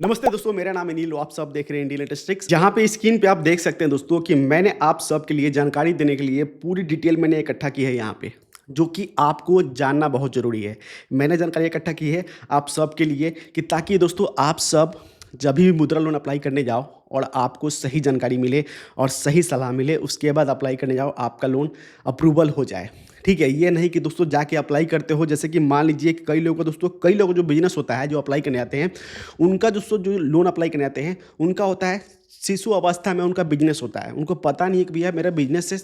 नमस्ते दोस्तों, मेरा नाम है नीलू। आप सब देख रहे हैं इंडियन लेटेस्ट ट्रिक्स, जहां पे स्क्रीन पे आप देख सकते हैं दोस्तों कि मैंने आप सब के लिए जानकारी देने के लिए पूरी डिटेल मैंने इकट्ठा की है यहाँ पे, जो कि आपको जानना बहुत ज़रूरी है। मैंने जानकारी इकट्ठा की है आप सब के लिए कि ताकि दोस्तों आप सब जब भी मुद्रा लोन अप्लाई करने जाओ और आपको सही जानकारी मिले और सही सलाह मिले, उसके बाद अप्लाई करने जाओ, आपका लोन अप्रूवल हो जाए। ठीक है, ये नहीं कि दोस्तों जाके अप्लाई करते हो। जैसे कि मान लीजिए कि कई लोगों का दोस्तों, कई लोगों जो बिजनेस होता है, जो अप्लाई करने आते हैं, उनका दोस्तों जो लोन अप्लाई करने आते हैं, उनका होता है शिशु अवस्था में उनका बिजनेस होता है। उनको पता नहीं है कि भैया मेरा बिजनेस से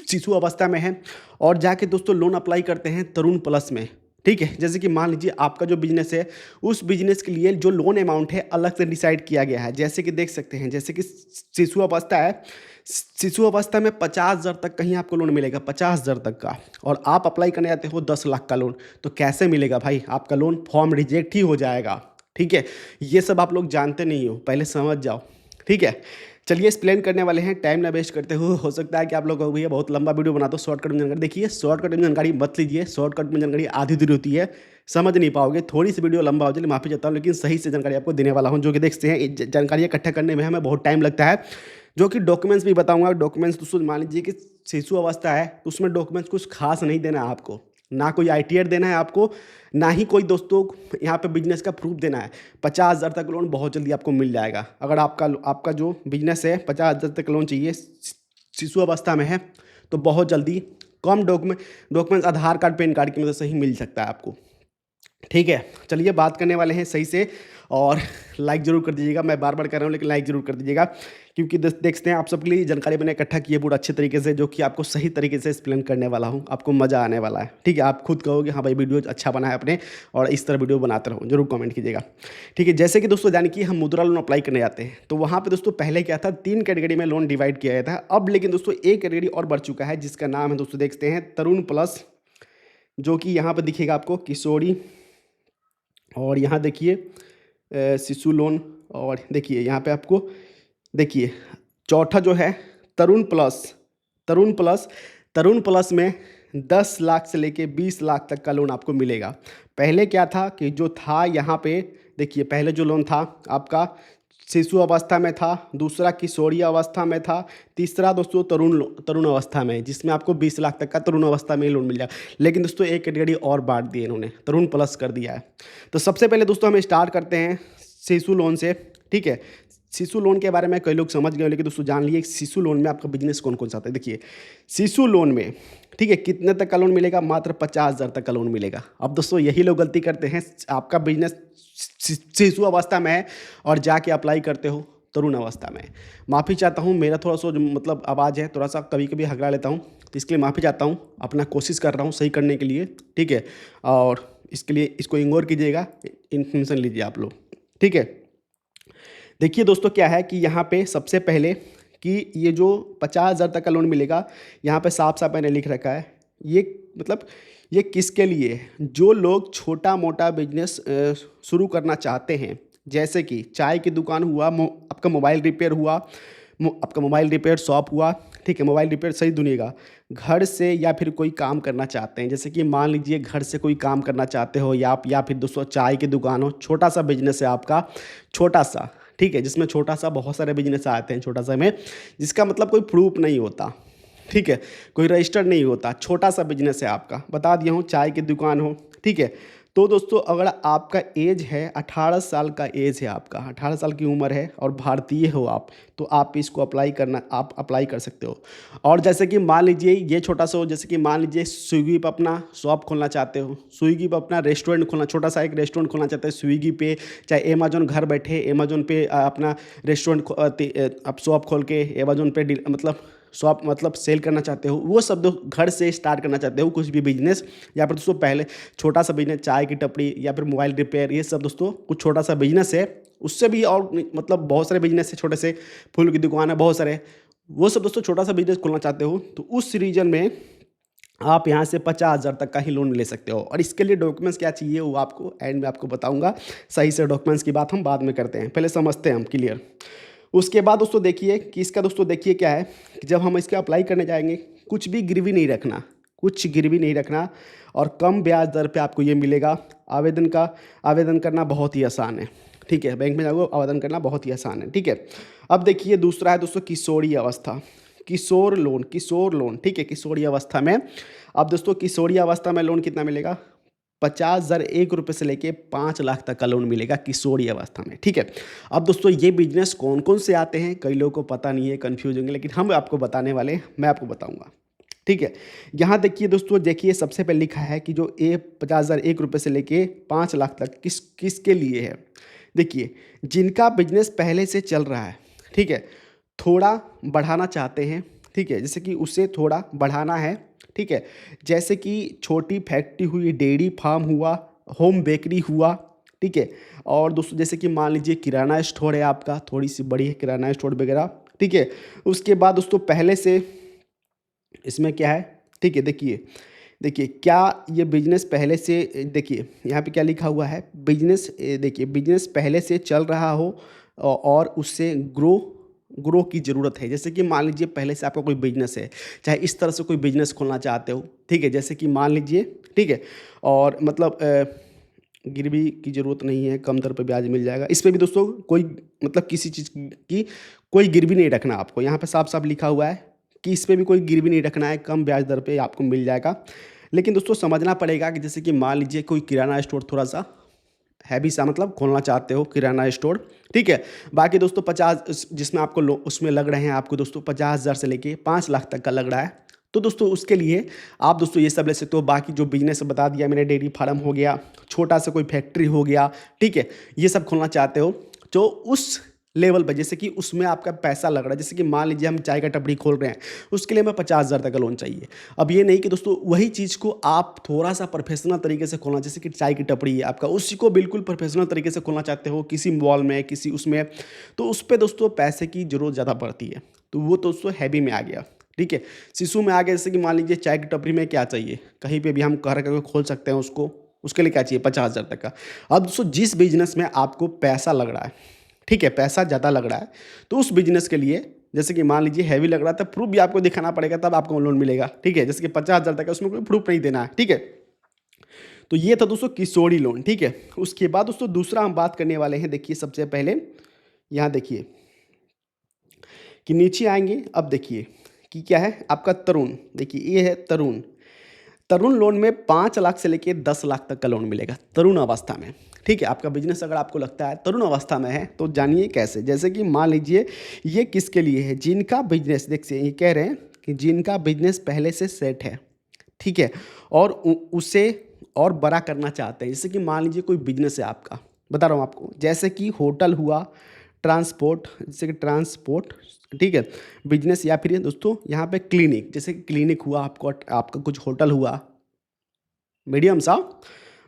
शिशु अवस्था में है, और जाके दोस्तों लोन अप्लाई करते हैं तरुण प्लस में। ठीक है, जैसे कि मान लीजिए आपका जो बिजनेस है, उस बिजनेस के लिए जो लोन अमाउंट है अलग से डिसाइड किया गया है। जैसे कि देख सकते हैं, जैसे कि शिशु अवस्था है, शिशु अवस्था में 50,000 तक कहीं आपको लोन मिलेगा, 50,000 तक का, और आप अप्लाई करने आते हो 10 लाख का लोन, तो कैसे मिलेगा भाई? आपका लोन फॉर्म रिजेक्ट ही हो जाएगा। ठीक है, ये सब आप लोग जानते नहीं हो, पहले समझ जाओ। ठीक है, चलिए एक्सप्लेन करने वाले हैं, टाइम ना वेस्ट करते हुए। हो सकता है कि आप लोग कहो भैया बहुत लंबा वीडियो बना दो, शॉर्टकट में जानकारी। देखिए, शॉर्टकट में जानकारी मत लीजिए, शॉर्टकट में जानकारी आधी अधूरी होती है, समझ नहीं पाओगे। थोड़ी सी वीडियो लंबा हो जाए, माफ़ी चाहता हूँ, लेकिन सही से जानकारी आपको देने वाला हूँ। जो कि देखते हैं जानकारी इकट्ठा करने में हमें बहुत टाइम लगता है, जो कि डॉक्यूमेंट्स भी बताऊंगा। डॉक्यूमेंट्स दोस्तों मान लीजिए कि शिशु अवस्था है, तो उसमें डॉक्यूमेंट्स कुछ खास नहीं देना है आपको, ना कोई ITR देना है आपको, ना ही कोई दोस्तों यहाँ पे बिजनेस का प्रूफ देना है। 50,000 तक लोन बहुत जल्दी आपको मिल जाएगा। अगर आपका जो बिजनेस है 50,000 तक लोन चाहिए, शिशु अवस्था में है, तो बहुत जल्दी कम डॉक्यूमेंट्स आधार कार्ड पैन कार्ड की मदद से ही मिल सकता है आपको। ठीक है, चलिए बात करने वाले हैं सही से, और लाइक ज़रूर कर दीजिएगा। मैं बार बार कह रहा हूँ, लेकिन लाइक ज़रूर कर दीजिएगा, क्योंकि देखते हैं आप सबके लिए जानकारी मैंने इकट्ठा की है पूरा अच्छे तरीके से, जो कि आपको सही तरीके से एक्सप्लेन करने वाला हूँ। आपको मज़ा आने वाला है। ठीक है, आप खुद कहोगे हाँ भाई वीडियो अच्छा बना है अपने, और इस तरह वीडियो बनाते रहो, जरूर कमेंट कीजिएगा। ठीक है, जैसे कि दोस्तों जानिए कि हम मुद्रा लोन अप्लाई करने जाते हैं, तो वहाँ पर दोस्तों पहले क्या था, 3 कैटेगरी में लोन डिवाइड किया गया था। अब लेकिन दोस्तों एक कैटेगरी और बढ़ चुका है, जिसका नाम है दोस्तों देखते हैं तरुण प्लस, जो कि यहाँ पर दिखेगा आपको किशोरी, और यहाँ देखिए शिशु लोन, और देखिए यहाँ पे आपको देखिए चौथा जो है तरुण प्लस। तरुण प्लस तरुण प्लस में 10 लाख से लेके 20 लाख तक का लोन आपको मिलेगा। पहले क्या था कि जो था यहाँ पे देखिए, पहले जो लोन था आपका शिशु अवस्था में था, दूसरा किशोरी अवस्था में था, तीसरा दोस्तों तरुण अवस्था में, जिसमें आपको 20 लाख तक का तरुण अवस्था में ही लोन मिल जाएगा। लेकिन दोस्तों एक कैटेगरी और बांट दी इन्होंने, तरुण प्लस कर दिया है। तो सबसे पहले दोस्तों हम स्टार्ट करते हैं शिशु लोन से। ठीक है, शिशु लोन के बारे में कई लोग समझ गए, लेकिन दोस्तों जान लिए शिशु लोन में आपका बिजनेस कौन कौन सा आता है। देखिए शिशु लोन में, ठीक है, कितने तक का लोन मिलेगा? मात्र 50,000 तक का लोन मिलेगा। अब दोस्तों यही लोग गलती करते हैं, आपका बिजनेस शिशु अवस्था में है और जाके अप्लाई करते हो तरुण अवस्था में। माफ़ी चाहता हूँ, मेरा थोड़ा सा जो मतलब आवाज़ है, थोड़ा सा कभी कभी हगड़ा लेता हूँ, तो इसके लिए माफ़ी चाहता हूँ। अपना कोशिश कर रहा हूँ सही करने के लिए। ठीक है, और इसके लिए इसको इग्नोर कीजिएगा, इन्फॉर्मेशन लीजिए आप लोग। ठीक है, देखिए दोस्तों क्या है कि यहाँ पे सबसे पहले कि ये जो 50,000 तक का लोन मिलेगा, यहाँ पे साफ साफ मैंने लिख रखा है, ये मतलब ये किसके लिए है? जो लोग छोटा मोटा बिजनेस शुरू करना चाहते हैं, जैसे कि चाय की दुकान हुआ, आपका मोबाइल रिपेयर हुआ, आपका मोबाइल रिपेयर शॉप हुआ। ठीक है, मोबाइल रिपेयर सही दुनिएगा, घर से या फिर कोई काम करना चाहते हैं, जैसे कि मान लीजिए घर से कोई काम करना चाहते हो, या फिर दोस्तों चाय की दुकान हो, छोटा सा बिजनेस है आपका, छोटा सा। ठीक है, जिसमें छोटा सा बहुत सारे बिजनेस आते हैं छोटा सा में, जिसका मतलब कोई प्रूफ नहीं होता। ठीक है, कोई रजिस्टर नहीं होता, छोटा सा बिजनेस है आपका, बता दिया हूँ, चाय की दुकान हो। ठीक है, तो दोस्तों अगर आपका एज है 18 साल का एज है, आपका 18 साल की उम्र है और भारतीय हो आप, तो आप इसको आप अप्लाई कर सकते हो। और जैसे कि मान लीजिए ये छोटा सा हो, जैसे कि मान लीजिए स्विगी पर अपना शॉप खोलना चाहते हो, स्विगी पर अपना रेस्टोरेंट खोलना, छोटा सा एक रेस्टोरेंट खोलना चाहते हैं स्विगी पे, चाहे अमेजोन, घर बैठे अमेजोन पे अपना रेस्टोरेंट आप शॉप खोल के अमेजोन पे मतलब शॉप मतलब सेल करना चाहते हो, वो सब घर से स्टार्ट करना चाहते हो कुछ भी बिजनेस, या फिर दोस्तों पहले छोटा सा बिजनेस चाय की टपड़ी या फिर मोबाइल रिपेयर, ये सब दोस्तों कुछ छोटा सा बिजनेस है। उससे भी और मतलब बहुत सारे बिजनेस है, छोटे से फूल की दुकान है, बहुत सारे, वो सब दोस्तों छोटा सा बिजनेस खोलना चाहते हो, तो उस रीजन में आप यहाँ से 50,000 तक का ही लोन ले सकते हो। और इसके लिए डॉक्यूमेंट्स क्या चाहिए वो आपको एंड में आपको बताऊंगा। सही से डॉक्यूमेंट्स की बात हम बाद में करते हैं, पहले समझते हैं हम क्लियर। उसके बाद दोस्तों देखिए कि इसका दोस्तों देखिए क्या है कि जब हम इसका अप्लाई करने जाएंगे, कुछ भी गिरवी नहीं रखना, कुछ गिरवी नहीं रखना, और कम ब्याज दर पे आपको ये मिलेगा। आवेदन करना बहुत ही आसान है। ठीक है, बैंक में जाओगे आवेदन करना बहुत ही आसान है। ठीक है, अब देखिए दूसरा है दोस्तों किशोरी अवस्था, किशोर लोन। ठीक है, किशोरी अवस्था में अब दोस्तों किशोरी अवस्था में लोन कितना मिलेगा, 50,001 रुपये से लेके 5 लाख तक का लोन मिलेगा किशोरी अवस्था में। ठीक है, अब दोस्तों ये बिजनेस कौन कौन से आते हैं कई लोगों को पता नहीं है, कन्फ्यूज होंगे, लेकिन हम आपको बताने वाले हैं, मैं आपको बताऊंगा। ठीक है, यहाँ देखिए दोस्तों, देखिए सबसे पहले लिखा है कि जो 50,001 रुपये से लेके 5 लाख तक किसके लिए है। देखिए, जिनका बिजनेस पहले से चल रहा है, ठीक है, थोड़ा बढ़ाना चाहते हैं, ठीक है, जैसे कि उसे थोड़ा बढ़ाना है, ठीक है, जैसे कि छोटी फैक्ट्री हुई, डेयरी फार्म हुआ, होम बेकरी हुआ, ठीक है, और दोस्तों जैसे कि मान लीजिए किराना स्टोर है आपका, थोड़ी सी बड़ी है किराना स्टोर वगैरह। ठीक है, उसके बाद दोस्तों पहले से इसमें क्या है, ठीक है, देखिए देखिए क्या ये बिजनेस पहले से, देखिए यहाँ पे क्या लिखा हुआ है, बिजनेस, देखिए बिजनेस पहले से चल रहा हो और उससे ग्रो की ज़रूरत है। जैसे कि मान लीजिए पहले से आपका कोई बिजनेस है, चाहे इस तरह से कोई बिजनेस खोलना चाहते हो, ठीक है, जैसे कि मान लीजिए, ठीक है, और मतलब गिरवी की ज़रूरत नहीं है, कम दर पे ब्याज मिल जाएगा। इस पे भी दोस्तों कोई मतलब किसी चीज़ की कोई गिरवी नहीं रखना आपको, यहाँ पे साफ साफ लिखा हुआ है कि इस पे भी कोई गिरवी नहीं रखना है, कम ब्याज दर पे आपको मिल जाएगा। लेकिन दोस्तों समझना पड़ेगा कि जैसे कि मान लीजिए कोई किराना स्टोर थोड़ा सा हैवी सा मतलब खोलना चाहते हो किराना स्टोर, ठीक है, बाकी दोस्तों 50 जिसमें आपको उसमें लग रहे हैं आपको दोस्तों 50,000 से लेके 5 लाख तक का लग रहा है, तो दोस्तों उसके लिए आप दोस्तों ये सब ले सकते हो। बाकी जो बिजनेस बता दिया मैंने, डेयरी फार्म हो गया, छोटा सा कोई फैक्ट्री हो गया, ठीक है, ये सब खोलना चाहते हो जो उस लेवल पर, जैसे कि उसमें आपका पैसा लग रहा है, जैसे कि मान लीजिए हम चाय का टपरी खोल रहे हैं, उसके लिए हमें 50,000 तक का लोन चाहिए। अब ये नहीं कि दोस्तों वही चीज़ को आप थोड़ा सा प्रोफेशनल तरीके से खोलना, जैसे कि चाय की टपरी है आपका, उसी को बिल्कुल प्रोफेशनल तरीके से खोलना चाहते हो किसी मॉल में, किसी उसमें, तो उस पर दोस्तों पैसे की ज़रूरत ज़्यादा पड़ती है, तो वो दोस्तों हैवी में आ गया। ठीक है, शिशु में आ गया, जैसे कि मान लीजिए चाय की टपरी में क्या चाहिए, कहीं पे भी हम घर करके खोल सकते हैं उसको, उसके लिए क्या चाहिए, 50,000 तक का। अब दोस्तों जिस बिजनेस में आपको पैसा लग रहा है, ठीक है, पैसा ज़्यादा लग रहा है, तो उस बिजनेस के लिए जैसे कि मान लीजिए हैवी लग रहा है, तब प्रूफ भी आपको दिखाना पड़ेगा, तब आपको लोन मिलेगा। ठीक है, जैसे कि 50,000 तक है, उसमें कोई प्रूफ नहीं देना है। ठीक है, तो ये था दोस्तों किशोरी लोन। ठीक है, उसके बाद दोस्तों दूसरा हम बात करने वाले हैं, देखिए सबसे पहले यहाँ देखिए कि नीचे आएंगे, अब देखिए कि क्या है आपका तरुण, देखिए ये है तरुण। तरुण लोन में 5 लाख से लेके 10 लाख तक का लोन मिलेगा तरुण अवस्था में। ठीक है, आपका बिजनेस अगर आपको लगता है तरुण अवस्था में है, तो जानिए कैसे। जैसे कि मान लीजिए ये किसके लिए है, जिनका बिजनेस, देखिए ये कह रहे हैं कि जिनका बिजनेस पहले से सेट है, ठीक है, और उसे और बड़ा करना चाहते हैं। जैसे कि मान लीजिए कोई बिजनेस है आपका, बता रहा हूँ आपको, जैसे कि होटल हुआ, ट्रांसपोर्ट, जैसे कि ट्रांसपोर्ट, ठीक है, बिजनेस, या फिर दोस्तों यहाँ पे क्लिनिक, जैसे कि क्लिनिक हुआ आपको, आपका कुछ होटल हुआ मीडियम सा,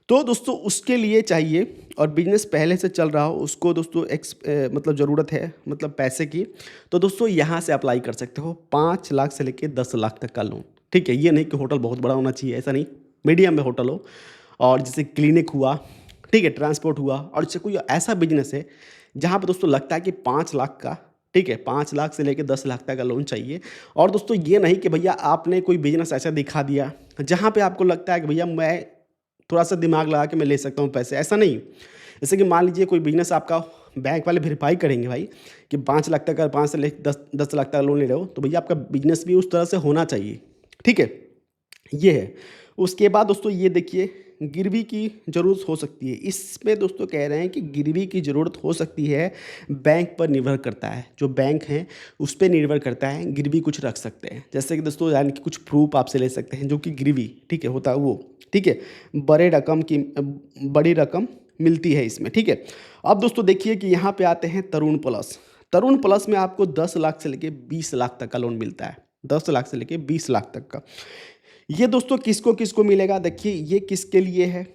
तो दोस्तों उसके लिए चाहिए, और बिजनेस पहले से चल रहा हो, उसको दोस्तों मतलब ज़रूरत है मतलब पैसे की, तो दोस्तों यहाँ से अप्लाई कर सकते हो 5 लाख से लेके 10 लाख तक का लोन। ठीक है, ये नहीं कि होटल बहुत बड़ा होना चाहिए, ऐसा नहीं, मीडियम में होटल हो, और जैसे क्लिनिक हुआ, ठीक है, ट्रांसपोर्ट हुआ, और जैसे कोई ऐसा बिजनेस है जहाँ पर दोस्तों लगता है कि 5 लाख का, ठीक है, 5 लाख से लेके 10 लाख तक का लोन चाहिए। और दोस्तों ये नहीं कि भैया आपने कोई बिजनेस ऐसा दिखा दिया जहाँ पे आपको लगता है कि भैया मैं थोड़ा सा दिमाग लगा के मैं ले सकता हूँ पैसे, ऐसा नहीं। जैसे कि मान लीजिए कोई बिजनेस आपका, बैंक वाले वेरीफाई करेंगे भाई कि 5 लाख तक का, 5 से लेकर 10 लाख तक का लोन ले रहे हो, तो भैया आपका बिजनेस भी उस तरह से होना चाहिए। ठीक है, ये है। उसके बाद दोस्तों ये देखिए गिरवी की ज़रूरत हो सकती है, इसमें दोस्तों कह रहे हैं कि गिरवी की ज़रूरत हो सकती है, बैंक पर निर्भर करता है, जो बैंक हैं उस पर निर्भर करता है, गिरवी कुछ रख सकते हैं। जैसे कि दोस्तों यानी कि कुछ प्रूफ आपसे ले सकते हैं, जो कि गिरवी, ठीक है, होता है वो। ठीक है, बड़ी रकम मिलती है इसमें। ठीक है, अब दोस्तों देखिए कि यहाँ पे आते हैं तरुण प्लस। तरुण प्लस में आपको 10 लाख से लेके 20 लाख तक का लोन मिलता है, 10 लाख से लेके 20 लाख तक का। ये दोस्तों किसको किसको मिलेगा, देखिए ये किसके लिए है,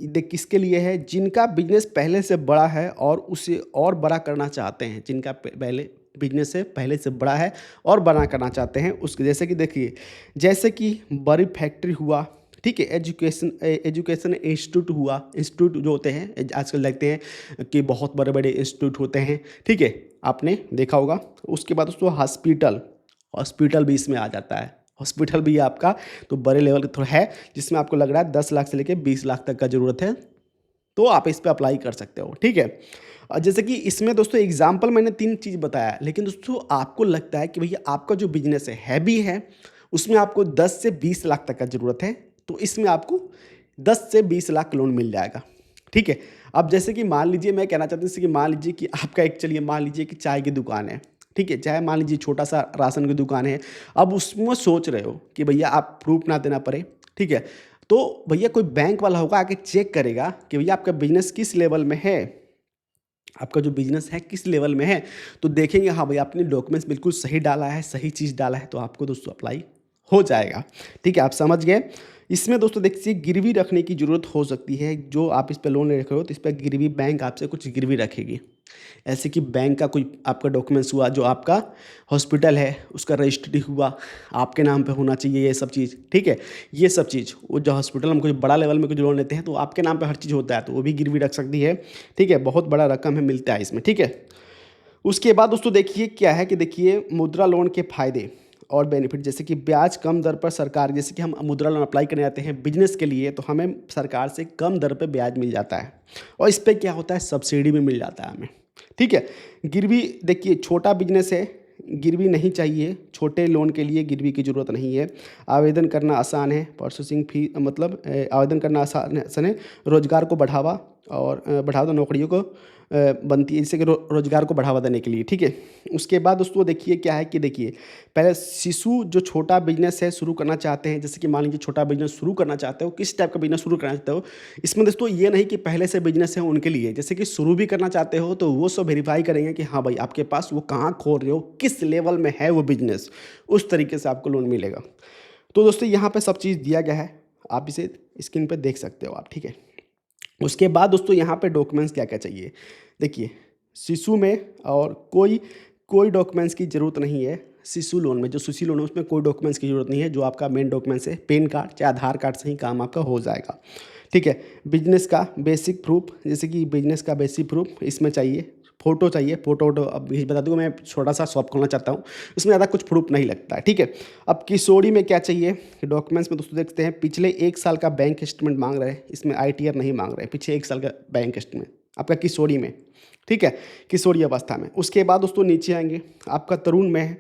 किसके लिए है, जिनका बिजनेस पहले से बड़ा है और उसे और बड़ा करना चाहते हैं, जिनका पहले बिजनेस है पहले से बड़ा है और बड़ा करना चाहते हैं उसके, जैसे कि देखिए, जैसे कि बड़ी फैक्ट्री हुआ, ठीक है, एजुकेशन इंस्टीट्यूट हुआ, इंस्टीट्यूट जो होते हैं आजकल देखते हैं कि बहुत बड़े बड़े इंस्टीट्यूट होते हैं, ठीक है, आपने देखा होगा। उसके बाद दोस्तों हॉस्पिटल भी इसमें आ जाता है, हॉस्पिटल भी आपका तो बड़े लेवल का थोड़ा है, जिसमें आपको लग रहा है 10 लाख से लेके 20 लाख तक का ज़रूरत है, तो आप इस पर अप्लाई कर सकते हो, ठीक है। और जैसे कि इसमें दोस्तों एग्जाम्पल मैंने 3 चीज़ बताया, लेकिन दोस्तों आपको लगता है कि भैया आपका जो बिजनेस है हैवी है, उसमें आपको 10 से 20 लाख तक का ज़रूरत है, तो इसमें आपको 10 से 20 लाख लोन मिल जाएगा, ठीक है। अब जैसे कि मान लीजिए, मैं कहना चाहता हूँ जैसे कि मान लीजिए कि आपका एक, चलिए मान लीजिए कि चाय की दुकान है, ठीक है, चाहे मान लीजिए छोटा सा राशन की दुकान है। अब उसमें सोच रहे हो कि भैया आप प्रूफ ना देना पड़े, ठीक है, तो भैया कोई बैंक वाला होगा आके चेक करेगा कि भैया आपका बिजनेस किस लेवल में है, आपका जो बिजनेस है किस लेवल में है, तो देखेंगे हाँ भाई आपने डॉक्यूमेंट्स बिल्कुल सही डाला है, सही चीज़ डाला है, तो आपको दोस्तों अप्लाई हो जाएगा, ठीक है, आप समझ गए। इसमें दोस्तों देखिए गिरवी रखने की ज़रूरत हो सकती है, जो आप इस पर लोन ले रहे हो तो इस पर गिरवी बैंक आपसे कुछ गिरवी रखेगी। ऐसे कि बैंक का कोई आपका डॉक्यूमेंट्स हुआ, जो आपका हॉस्पिटल है उसका रजिस्ट्री हुआ, आपके नाम पे होना चाहिए, ये सब चीज़, ठीक है। ये सब चीज़, वो जो हॉस्पिटल हम कोई बड़ा लेवल में कुछ लोन लेते हैं तो आपके नाम पे हर चीज़ होता है, तो वो भी गिरवी रख सकती है, ठीक है। बहुत बड़ा रकम है मिलता है इसमें, ठीक है। उसके बाद दोस्तों देखिए क्या है कि देखिए मुद्रा लोन के फ़ायदे और बेनिफिट, जैसे कि ब्याज कम दर पर सरकार, जैसे कि हम मुद्रा लोन अप्लाई करने आते हैं बिजनेस के लिए, तो हमें सरकार से कम दर पे ब्याज मिल जाता है, और इस पे क्या होता है सब्सिडी भी मिल जाता है हमें, ठीक है। गिरवी देखिए छोटा बिजनेस है, गिरवी नहीं चाहिए, छोटे लोन के लिए गिरवी की ज़रूरत नहीं है। आवेदन करना आसान है, प्रोसेसिंग फी मतलब आवेदन करना आसान है, रोज़गार को बढ़ावा और बढ़ावा नौकरियों को बनती है, जैसे कि रोज़गार को बढ़ावा देने के लिए, ठीक है। उसके बाद दोस्तों देखिए क्या है कि देखिए पहले शिशु जो छोटा बिजनेस है शुरू करना चाहते हैं, जैसे कि मान लीजिए छोटा बिजनेस शुरू करना चाहते हो, किस टाइप का बिजनेस शुरू करना चाहते हो, इसमें दोस्तों ये नहीं कि पहले से बिजनेस है उनके लिए, जैसे कि शुरू भी करना चाहते हो तो वो सब वेरीफाई करेंगे कि हाँ भाई आपके पास वो कहाँ खोल रहे हो, किस लेवल में है वो बिजनेस, उस तरीके से आपको लोन मिलेगा। तो दोस्तों यहाँ पर सब चीज़ दिया गया है, आप इसे स्क्रीन पर देख सकते हो आप, ठीक है। उसके बाद दोस्तों यहाँ पे डॉक्यूमेंट्स क्या क्या चाहिए, देखिए शिशु में और कोई कोई डॉक्यूमेंट्स की ज़रूरत नहीं है। शिशु लोन में, जो शिशु लोन है उसमें कोई डॉक्यूमेंट्स की ज़रूरत नहीं है, जो आपका मेन डॉक्यूमेंट्स है पैन कार्ड चाहे आधार कार्ड से ही काम आपका हो जाएगा, ठीक है। बिजनेस का बेसिक प्रूफ, जैसे कि बिजनेस का बेसिक प्रूफ इसमें चाहिए, फ़ोटो चाहिए, फ़ोटो वोटो, अब ये बता दूँ मैं छोटा सा शॉप खोलना चाहता हूँ, इसमें ज़्यादा कुछ प्रूफ नहीं लगता है, ठीक है। अब किशोरी में क्या चाहिए डॉक्यूमेंट्स में दोस्तों देखते हैं, पिछले 1 साल का बैंक स्टेटमेंट मांग रहे हैं, इसमें ITR नहीं मांग रहे हैं, पिछले 1 साल का बैंक स्टेटमेंट आपका किशोरी में, ठीक है, किशोरी अवस्था में। उसके बाद दोस्तों नीचे आएंगे, आपका तरुण में है,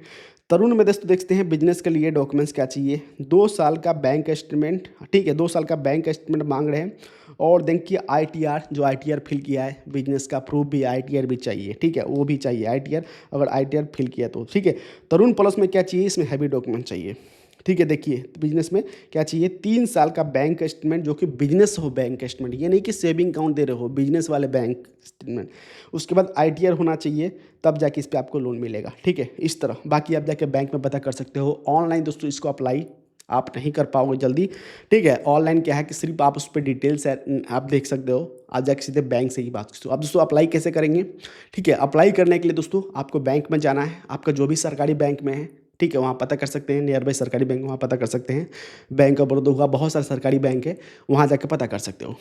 तरुण में दोस्तों देखते हैं बिजनेस के लिए डॉक्यूमेंट्स क्या चाहिए, 2 साल का बैंक स्टेटमेंट, ठीक है, 2 साल का बैंक स्टेटमेंट मांग रहे हैं, और देखिए ITR, जो ITR फिल किया है बिजनेस का प्रूफ भी, ITR भी चाहिए, ठीक है, वो भी चाहिए ITR, अगर ITR फिल किया तो, ठीक है। तरुण प्लस में क्या चाहिए, इसमें हैवी डॉक्यूमेंट चाहिए, ठीक है। देखिए बिजनेस में क्या चाहिए, 3 साल का बैंक स्टेटमेंट, जो कि बिजनेस हो बैंक स्टेटमेंट, ये नहीं कि सेविंग अकाउंट दे रहे हो, बिजनेस वाले बैंक स्टेटमेंट। उसके बाद ITR होना चाहिए, तब जाके इस पर आपको लोन मिलेगा, ठीक है। इस तरह बाकी आप जाके बैंक में पता कर सकते हो। ऑनलाइन दोस्तों इसको अप्लाई आप नहीं कर पाओगे जल्दी, ठीक है। ऑनलाइन क्या है कि सिर्फ आप उस पर डिटेल्स आप देख सकते हो, आप जाके सीधे बैंक से ही बात करते हो। अब दोस्तों अप्लाई कैसे करेंगे, ठीक है। अप्लाई करने के लिए दोस्तों आपको बैंक में जाना है, आपका जो भी सरकारी बैंक में है, ठीक है, वहाँ पता कर सकते हैं, नियर बाई सरकारी बैंक वहाँ पता कर सकते हैं, बैंक ऑफ बड़ौदा हुआ, बहुत सारे सरकारी बैंक है, वहाँ जाकर पता कर सकते हो।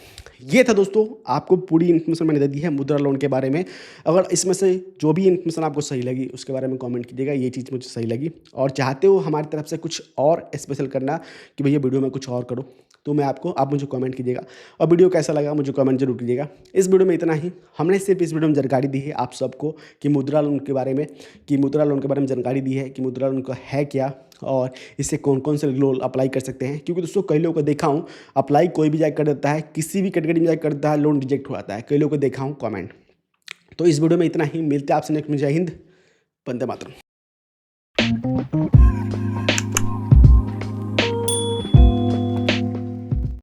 ये था दोस्तों, आपको पूरी इन्फॉर्मेशन मैंने दे दी है मुद्रा लोन के बारे में। अगर इसमें से जो भी इन्फॉर्मेशन आपको सही लगी उसके बारे में कमेंट कीजिएगा, ये चीज़ मुझे सही लगी, और चाहते हो हमारी तरफ से कुछ और स्पेशल करना कि भैया वीडियो में कुछ और करो, तो मैं आप मुझे कमेंट कीजिएगा, और वीडियो कैसा लगा मुझे कमेंट जरूर कीजिएगा। इस वीडियो में इतना ही, हमने सिर्फ इस वीडियो में जानकारी दी है आप सबको कि मुद्रा लोन के बारे में, जानकारी दी है कि मुद्रा लोन का है क्या, और इससे कौन कौन से लोन अप्लाई कर सकते हैं। क्योंकि दोस्तों कई लोगों को देखा हूँ अप्लाई कोई भी जाकर कर देता है, किसी भी कैटेगरी में जाकर कर देता है, लोन रिजेक्ट हो जाता है, कई लोगों को देखा हूँ कमेंट। तो इस वीडियो में इतना ही, मिलते हैं आपसे नेक्स्ट में। जय हिंद, वंदे मातरम।